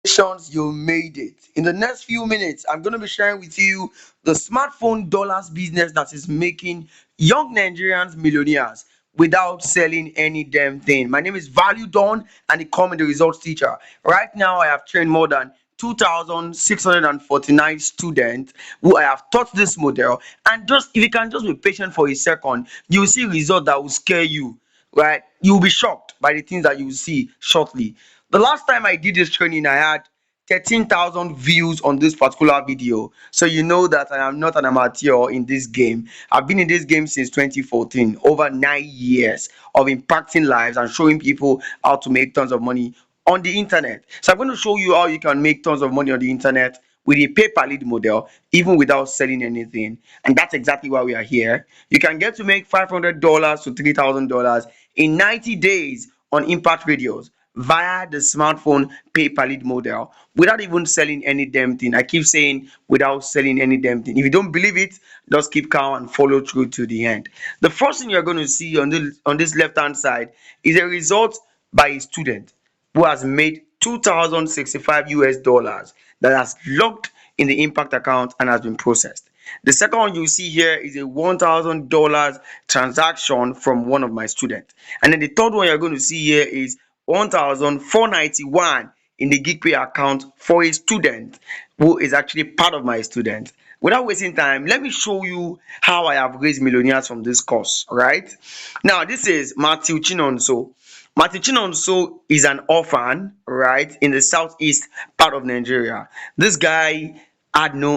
Congratulations, you made it. In the next few minutes, I'm going to be sharing with you the smartphone dollars business that is making young Nigerians millionaires without selling any damn thing. My name is Value Dawn and the Come the Results Teacher. Right now, I have trained more than 2,649 students who I have taught this model. And just if you can just be patient for a second, you will see results that will scare you, right? You'll be shocked by the things that you will see shortly. The last time I did this training, I had 13,000 views on this particular video. So you know that I am not an amateur in this game. I've been in this game since 2014, over 9 years of impacting lives and showing people how to make tons of money on the internet. So I'm going to show you how you can make tons of money on the internet with a pay per lead model, even without selling anything. And that's exactly why we are here. You can get to make $500 to $3,000 in 90 days on impact radios via the smartphone pay per lead model without even selling any damn thing. I keep saying without selling any damn thing. If you don't believe it, just keep calm and follow through to the end. The first thing you're going to see on this left hand side is a result by a student who has made 2,065 US dollars that has logged in the impact account and has been processed. The second one you see here is a $1,000 transaction from one of my students. And then the third one you're going to see here is 1,491 in the GigPay account for a student who is actually part of my student. Without wasting time, let me show you how I have raised millionaires from this course. All right. Now, this is Matthew Chinonso. Matthew Chinonso is an orphan, right, in the southeast part of Nigeria. This guy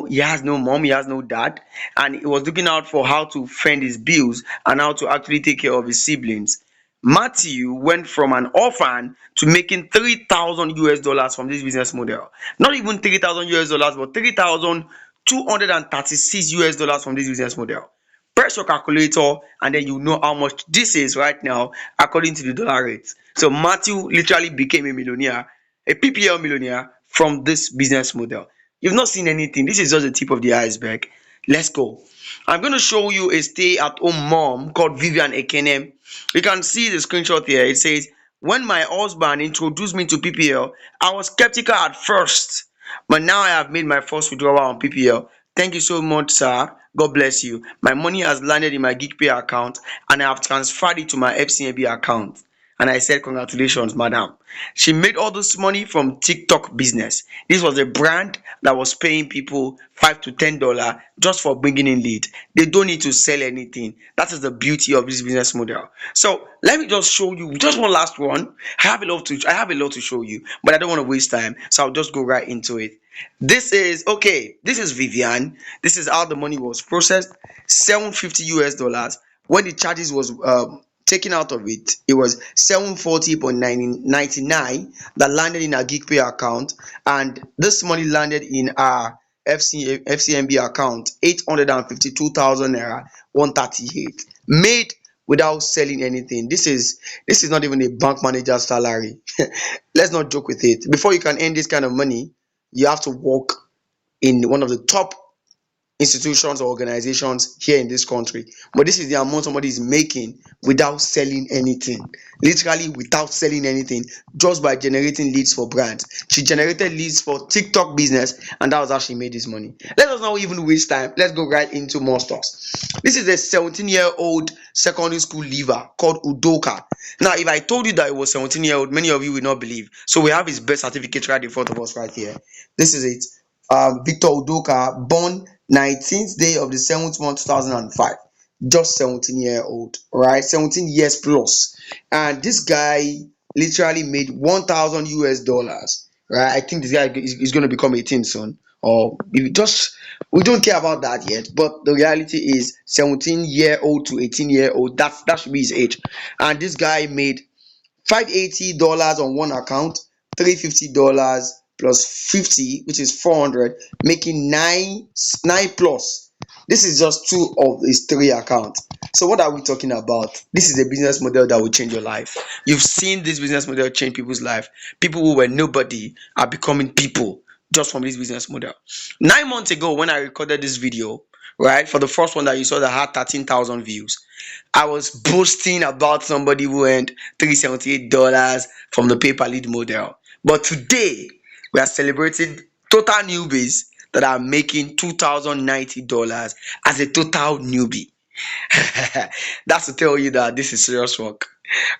he has no mom, he has no dad, and he was looking out for how to fend his bills and how to actually take care of his siblings. Matthew went from an orphan to making 3,000 US dollars from this business model. Not even 3,000 US dollars, but 3,236 US dollars from this business model. Press your calculator and then you know how much this is right now according to the dollar rate. So Matthew literally became a millionaire, a PPL millionaire from this business model. You've not seen anything. This is just the tip of the iceberg. Let's go. I'm going to show you a stay-at-home mom called Vivian Ekene. You can see the screenshot here. It says, when my husband introduced me to PPL, I was skeptical at first, but now I have made my first withdrawal on PPL. Thank you so much, sir. God bless you. My money has landed in my GigPay account and I have transferred it to my FCMB account. And I said, congratulations, madam. She made all this money from TikTok business. This was a brand that was paying people $5 to $10 just for bringing in lead. They don't need to sell anything. That is the beauty of this business model. So let me just show you just one last one. I have a lot to show you, but I don't want to waste time. So I'll just go right into it. This is Vivian. This is how the money was processed. 750 US dollars. When the charges was taken out of it, it was 740.99 that landed in our GigPay account, and this money landed in our FCMB account, 852,000 naira, 138, made without selling anything. This is not even a bank manager's salary. Let's not joke with it. Before you can earn this kind of money, you have to work in one of the top institutions or organizations here in this country. But this is the amount somebody is making without selling anything. Literally without selling anything, just by generating leads for brands. She generated leads for TikTok business, and that was how she made this money. Let us not even waste time. Let's go right into more stuff. This is a 17-year-old secondary school leaver called Udoka. Now, if I told you that it was 17-year-old, many of you will not believe. So we have his birth certificate right in front of us right here. This is it. Victor Udoka, born 19th day of the 7th month 2005, just 17-year-old, right? 17 years plus. And this guy literally made 1,000 US dollars, right? I think this guy is going to become 18 soon, or we don't care about that yet. But the reality is 17-year-old to 18-year-old, that should be his age. And this guy made $580 on one account, $350 plus 50, which is 400, making nine plus. This is just two of his three accounts. So what are we talking about? This is a business model that will change your life. You've seen this business model change people's life. People who were nobody are becoming people just from this business model. 9 months ago, when I recorded this video, right, for the first one that you saw that had 13,000 views, I was boasting about somebody who earned $378 from the pay per lead model. But today, We are celebrating total newbies that are making $2,090 as a total newbie. That's to tell you that this is serious work.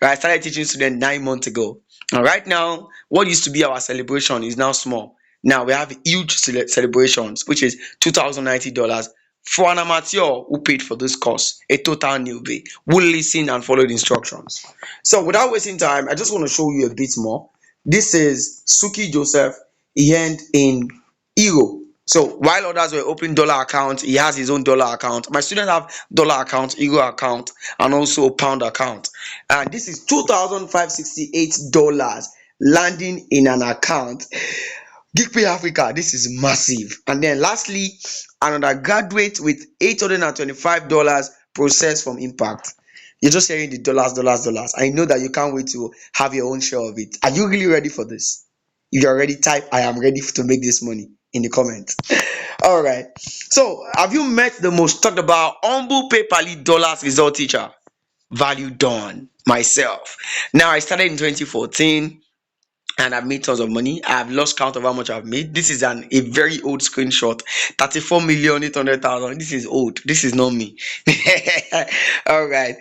Right, I started teaching students 9 months ago. And right now, what used to be our celebration is now small. Now we have huge celebrations, which is $2,090 for an amateur who paid for this course, a total newbie who listened and followed instructions. So without wasting time, I just want to show you a bit more. This is Suki Joseph. He earned in euro. So while others were opening dollar account, he has his own dollar account. My students have dollar account, euro account, and also pound account. And this is $2,568 landing in an account. Geekpay Africa, this is massive. And then lastly, an undergraduate with $825 processed from Impact. You're just hearing the dollars, dollars, dollars. I know that you can't wait to have your own share of it. Are you really ready for this? If you're ready, type I am ready to make this money in the comments. All right. So, have you met the most talked about humble paper lead dollars result teacher? Value done myself. Now, I started in 2014 and I've made tons of money. I've lost count of how much I've made. This is a very old screenshot. 34,800,000. This is old. This is not me. All right.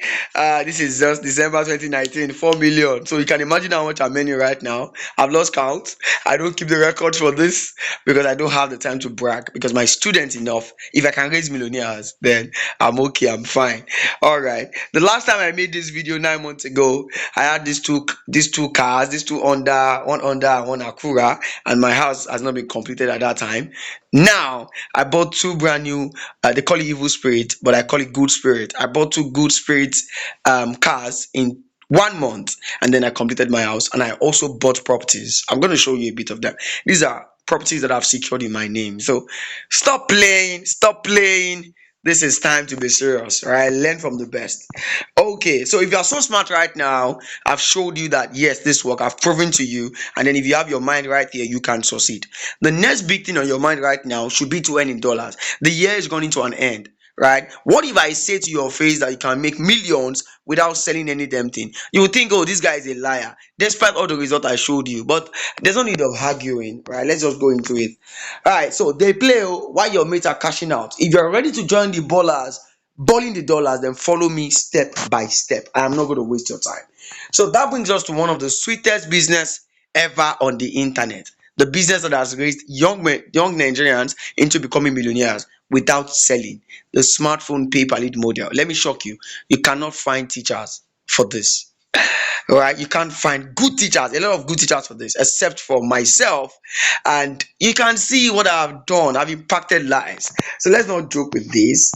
This is just December 2019, 4 million. So you can imagine how much I'm earning right now. I've lost count. I don't keep the record for this because I don't have the time to brag, because my students enough. If I can raise millionaires, then I'm okay. I'm fine. All right. The last time I made this video 9 months ago, I had these two cars, these two Honda, one Honda and one Acura, and my house has not been completed at that time. Now I bought two brand new. They call it Evil Spirit, but I call it Good Spirit. I bought two Good Spirit cars in 1 month, and then I completed my house, and I also bought properties. I'm going to show you a bit of them. These are properties that I've secured in my name. So stop playing, stop playing. This is time to be serious, right? Learn from the best. Okay, so if you are so smart right now, I've showed you that yes, this work, I've proven to you, and then if you have your mind right here, you can succeed. The next big thing on your mind right now should be to earn in dollars. The year is going to an end, right? What if I say to your face that you can make millions without selling any damn thing? You would think, oh, this guy is a liar, despite all the results I showed you. But there's no need of arguing, right? Let's just go into it. All right, so they play while your mates are cashing out. If you're ready to join the ballers, balling the dollars, then follow me step by step. I am not going to waste your time. So that brings us to one of the sweetest business ever on the internet. The business that has raised young Nigerians into becoming millionaires without selling. The smartphone pay per lead model. Let me shock you. You cannot find teachers for this. Right, you can't find good teachers, a lot of good teachers for this, except for myself. And you can see what I've done. I've impacted lives. So let's not joke with this.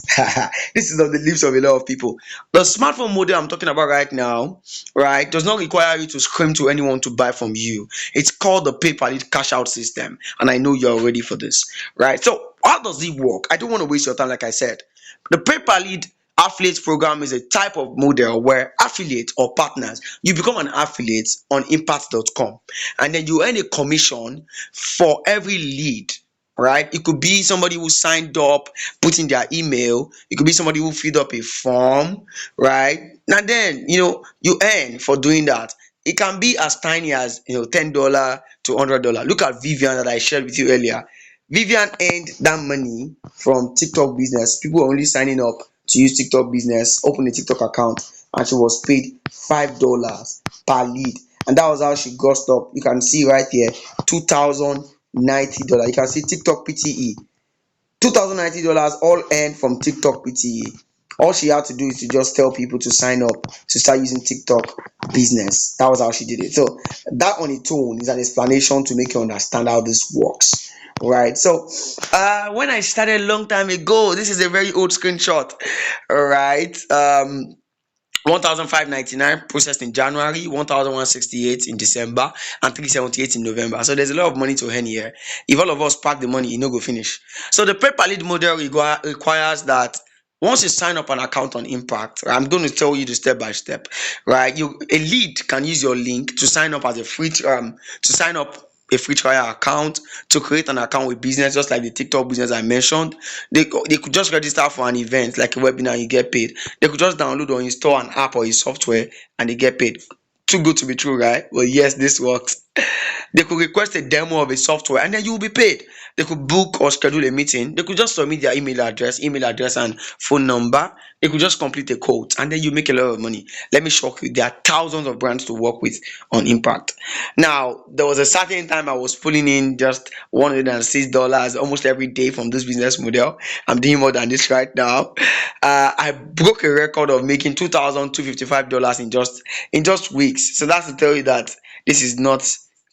This is on the lips of a lot of people. The smartphone model I'm talking about right now, right, does not require you to scream to anyone to buy from you. It's called the pay per lead cash out system, and I know you're ready for this. Right, so how does it work? I don't want to waste your time. Like I said, the pay per lead affiliate program is a type of model where affiliates or partners, you become an affiliate on impact.com, and then you earn a commission for every lead. Right, it could be somebody who signed up, put in their email. It could be somebody who filled up a form, right? And then you earn for doing that. It can be as tiny as $10 to $100. Look at Vivian that I shared with you earlier. Vivian earned that money from TikTok business. People were only signing up to use TikTok business, open a TikTok account, and she was paid $5 per lead. And that was how she grossed up. You can see right here, $2,090. You can see TikTok PTE. $2,090 all earned from TikTok PTE. All she had to do is to just tell people to sign up to start using TikTok business. That was how she did it. So that on its own is an explanation to make you understand how this works. Right. So when I started a long time ago, this is a very old screenshot. All right. 1,599 processed in January, 1,168 in December, and 378 in November. So there's a lot of money to earn here. If all of us pack the money, no go finish. So the pay per lead model requires that once you sign up an account on Impact, I'm going to tell you the step by step. Right, a lead can use your link to sign up as a free a free trial account, to create an account with business, just like the TikTok business I mentioned. They could just register for an event like a webinar, you get paid. They could just download or install an app or a software and they get paid. Too good to be true, right? Well, yes, this works. They could request a demo of a software and then you will be paid. They could book or schedule a meeting. They could just submit their email address and phone number. They could just complete a quote and then you make a lot of money. Let me shock you. There are thousands of brands to work with on Impact. Now, there was a certain time I was pulling in just $106 almost every day from this business model. I'm doing more than this right now. I broke a record of making $2,255 in just weeks. So that's to tell you that this is not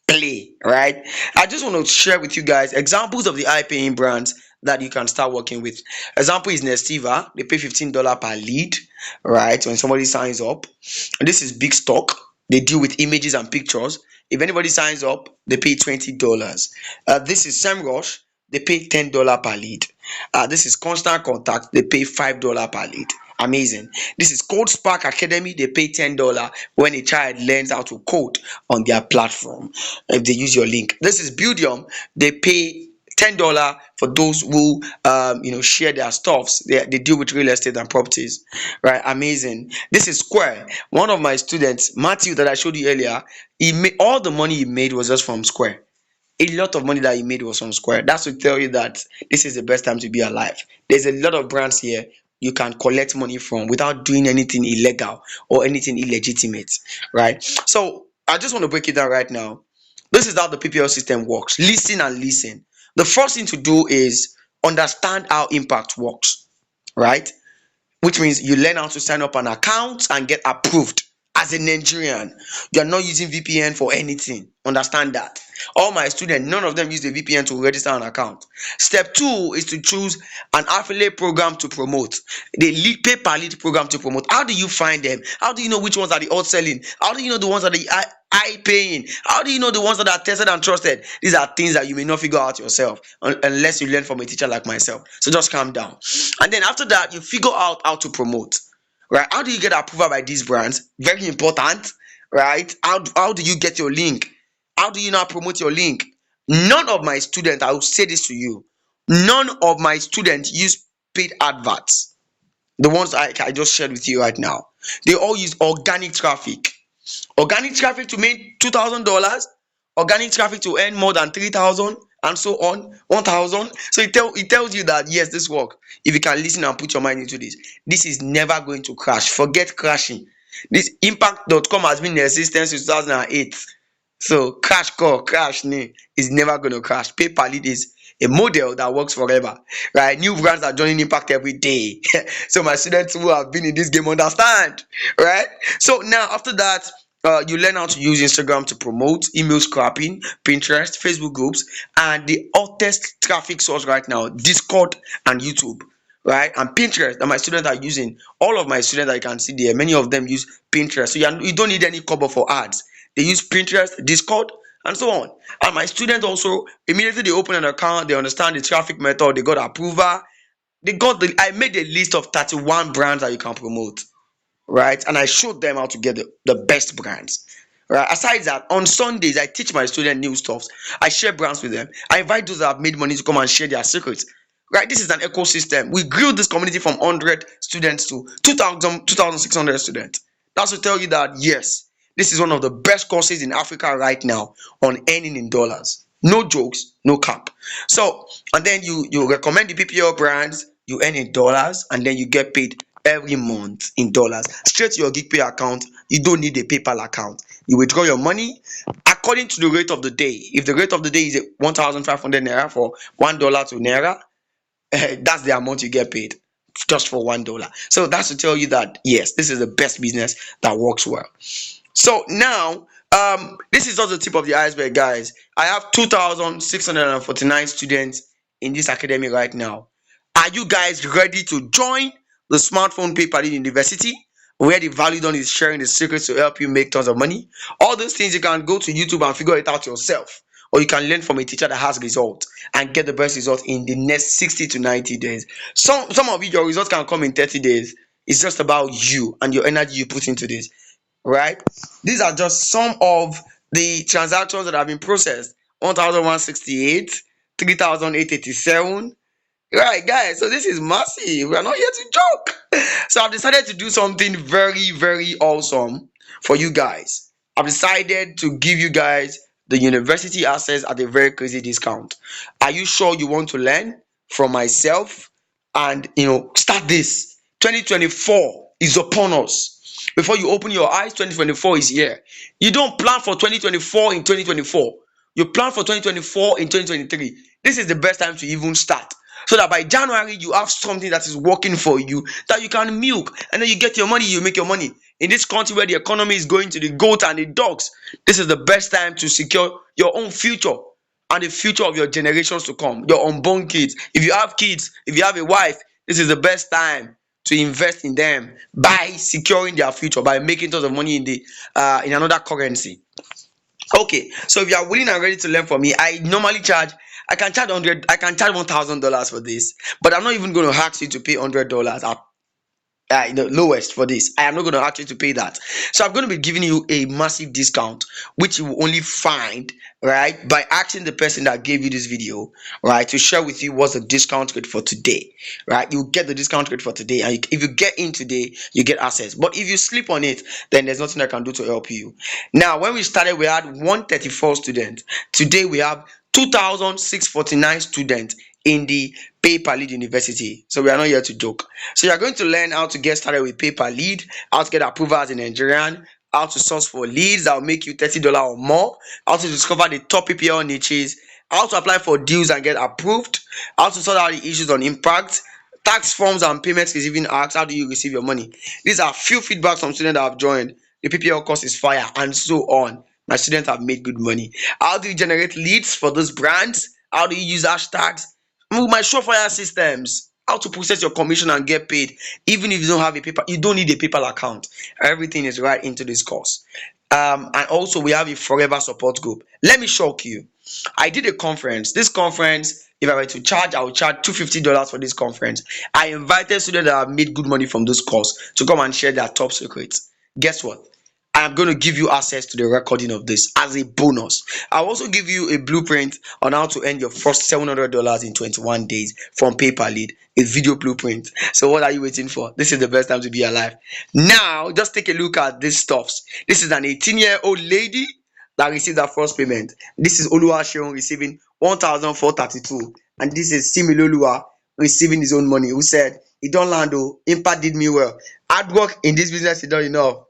play, right? I just want to share with you guys examples of the high paying brands that you can start working with. Example is Nestiva. They pay $15 per lead, right? When somebody signs up. And this is Big Stock. They deal with images and pictures. If anybody signs up, they pay $20. This is SEMrush. They pay $10 per lead. This is Constant Contact. They pay $5 per lead. Amazing. This is Code Spark Academy. They pay $10 when a child learns how to code on their platform if they use your link. This is Buildium. They pay $10 for those who share their stuffs. They deal with real estate and properties, right? Amazing. This is Square. One of my students, Matthew, that I showed you earlier, he made all the money he made was just from Square. A lot of money that he made was from Square. That's to tell you that this is the best time to be alive. There's a lot of brands here you can collect money from without doing anything illegal or anything illegitimate, right? So I just want to break it down right now. This is how the PPL system works. Listen and listen. The first thing to do is understand how Impact works, right? Which means you learn how to sign up an account and get approved. As a Nigerian, you are not using VPN for anything. Understand that. All my students, none of them use the VPN to register an account. Step two is to choose an affiliate program to promote. The lead pay per lead program to promote. How do you find them? How do you know which ones are the hot selling? How do you know the ones that are the high paying? How do you know the ones that are tested and trusted? These are things that you may not figure out yourself unless you learn from a teacher like myself. So just calm down. And then after that, you figure out how to promote. Right? How do you get approval by these brands? Very important, right? How do you get your link? How do you now promote your link? None of my students, I will say this to you, none of my students use paid adverts. The ones I just shared with you right now. They all use organic traffic. Organic traffic to make $2,000, organic traffic to earn more than 3,000, and so on, 1,000. So it tells you that yes, this work. If you can listen and put your mind into this is never going to crash. Forget crashing. This impact.com has been in existence since 2008. So crash is never going to crash. Pay per lead is a model that works forever, right? New brands are joining Impact every day. So my students who have been in this game understand, right? So now after that, you learn how to use Instagram to promote, email scrapping, Pinterest, Facebook groups, and the hottest traffic source right now, Discord and YouTube, right? And Pinterest that my students are using. All of my students that you can see there, many of them use Pinterest. So you don't need any cover for ads. They use Pinterest, Discord, and so on. And my students also, immediately they open an account, they understand the traffic method, they got approval. I made a list of 31 brands that you can promote, right? And I showed them how to get the best brands. Right. Aside that, on Sundays, I teach my students new stuff. I share brands with them. I invite those that have made money to come and share their secrets. Right. This is an ecosystem. We grew this community from 100 students to 2,600 students. That's to tell you that yes, this is one of the best courses in Africa right now on earning in dollars. No jokes, no cap. So, and then you recommend the PPL brands, you earn in dollars, and then you get paid every month in dollars straight to your GigPay account. You don't need a PayPal account. You withdraw your money according to the rate of the day. If the rate of the day is 1,500 naira for $1 to naira, that's the amount you get paid just for $1. So that's to tell you that yes, this is the best business that works well. So now, this is just the tip of the iceberg, guys. I have 2,649 students in this academy right now. Are you guys ready to join the Smartphone Pay per Lead University, where the value done is sharing the secrets to help you make tons of money? All those things you can go to YouTube and figure it out yourself, or you can learn from a teacher that has results and get the best results in the next 60 to 90 days. Some of you, your results can come in 30 days. It's just about you and your energy you put into this, right? These are just some of the transactions that have been processed: 1,168, 3,887. Right, guys, so this is massive. We are not here to joke. So I've decided to do something very, very awesome for you guys. I've decided to give you guys the university access at a very crazy discount. Are you sure you want to learn from myself and start this? 2024 is upon us. Before you open your eyes, 2024 is here. You don't plan for 2024 in 2024. You plan for 2024 in 2023. This is the best time to even start, so that by January you have something that is working for you that you can milk, and then you get your money, you make your money. In this country where the economy is going to the goat and the dogs, this is the best time to secure your own future and the future of your generations to come, your unborn kids. If you have kids, if you have a wife, this is the best time to invest in them by securing their future, by making tons of money in another currency. Okay, so if you are willing and ready to learn from me, I can charge 100, I can charge $1,000 for this, but I'm not even going to ask you to pay $100 the lowest for this. I am not going to ask you to pay that. So I'm going to be giving you a massive discount, which you will only find, right, by asking the person that gave you this video, right, to share with you what's the discount rate for today, right? You get the discount rate for today, and if you get in today, you get access. But if you sleep on it, then there's nothing I can do to help you. Now, when we started, we had 134 students. Today, we have 2,649 students in the pay per lead university. So we are not here to joke. So you are going to learn how to get started with pay per lead, how to get approvals in Nigerian, how to source for leads that will make you $30 or more, how to discover the top PPL niches, how to apply for deals and get approved, how to sort out the issues on impact, tax forms and payments receiving acts, how do you receive your money. These are few feedbacks from students that have joined. The PPL course is fire, and so on. My students have made good money. How do you generate leads for those brands? How do you use hashtags? My Surefire systems, how to process your commission and get paid, even if you don't have a paper, you don't need a PayPal account. Everything is right into this course. And also we have a forever support group. Let me shock you. I did a conference. This conference, if I were to charge, I would charge $250 for this conference. I invited students that have made good money from this course to come and share their top secrets. Guess what? I am going to give you access to the recording of this as a bonus. I'll also give you a blueprint on how to earn your first $700 in 21 days from pay per lead, a video blueprint. So what are you waiting for? This is the best time to be alive. Now, just take a look at these stuffs. This is an 18-year-old lady that received her first payment. This is Oluwaseun receiving 1,432, and this is Similolua receiving his own money, who said, "He don't land though. Impact did me well. Hard work in this business is not enough."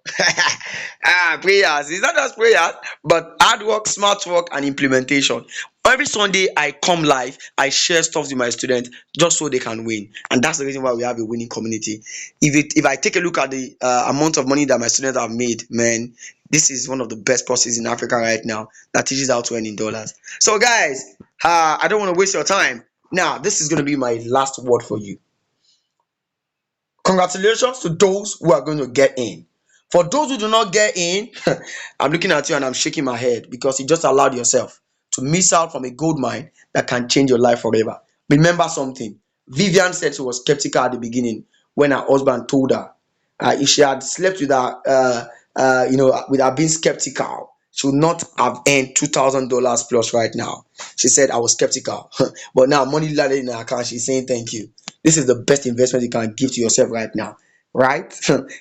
Prayers. It's not just prayers, but hard work, smart work, and implementation. Every Sunday I come live, I share stuff with my students just so they can win, and that's the reason why we have a winning community. If I take a look at the amount of money that my students have made, man, this is one of the best courses in Africa right now that teaches how to earn in dollars. So guys, I don't want to waste your time. Now, this is going to be my last word for you. Congratulations to those who are going to get in. For those who do not get in, I'm looking at you and I'm shaking my head, because you just allowed yourself to miss out from a gold mine that can change your life forever. Remember something. Vivian said she was skeptical at the beginning when her husband told her if she had slept with with her being skeptical, she would not have earned $2,000 plus right now. She said, "I was skeptical," but now money landed in her account. She's saying thank you. This is the best investment you can give to yourself right now, right?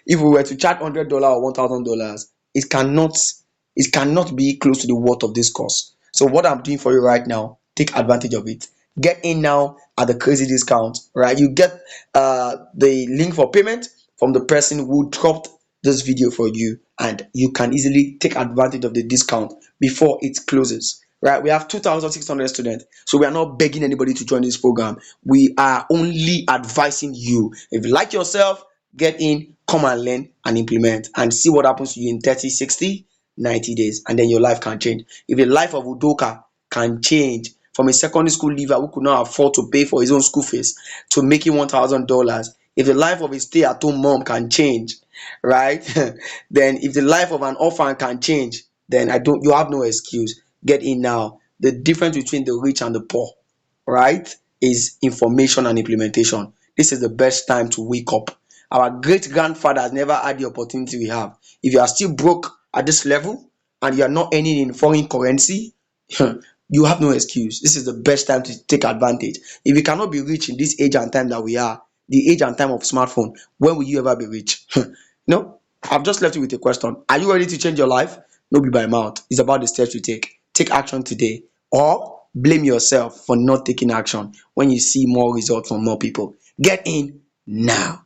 If we were to charge $100 or $1,000, it cannot be close to the worth of this course. So what I'm doing for you right now, take advantage of it. Get in now at the crazy discount, right? You get the link for payment from the person who dropped this video for you, and you can easily take advantage of the discount before it closes, right? We have 2,600 students, so we are not begging anybody to join this program. We are only advising you. If you like yourself, get in, come and learn and implement, and see what happens to you in 30, 60, 90 days, and then your life can change. If the life of Udoka can change from a secondary school leaver who could not afford to pay for his own school fees to making $1,000, if the life of a stay-at-home mom can change, right? Then if the life of an orphan can change, then you have no excuse. Get in now. The difference between the rich and the poor, right, is information and implementation. This is the best time to wake up. Our great grandfathers never had the opportunity we have. If you are still broke at this level and you are not earning in foreign currency, you have no excuse. This is the best time to take advantage. If you cannot be rich in this age and time that we are, the age and time of smartphone, when will you ever be rich? No, I've just left you with a question. Are you ready to change your life? No be by mouth. It's about the steps you take. take action today, or blame yourself for not taking action when you see more results from more people. Get in now.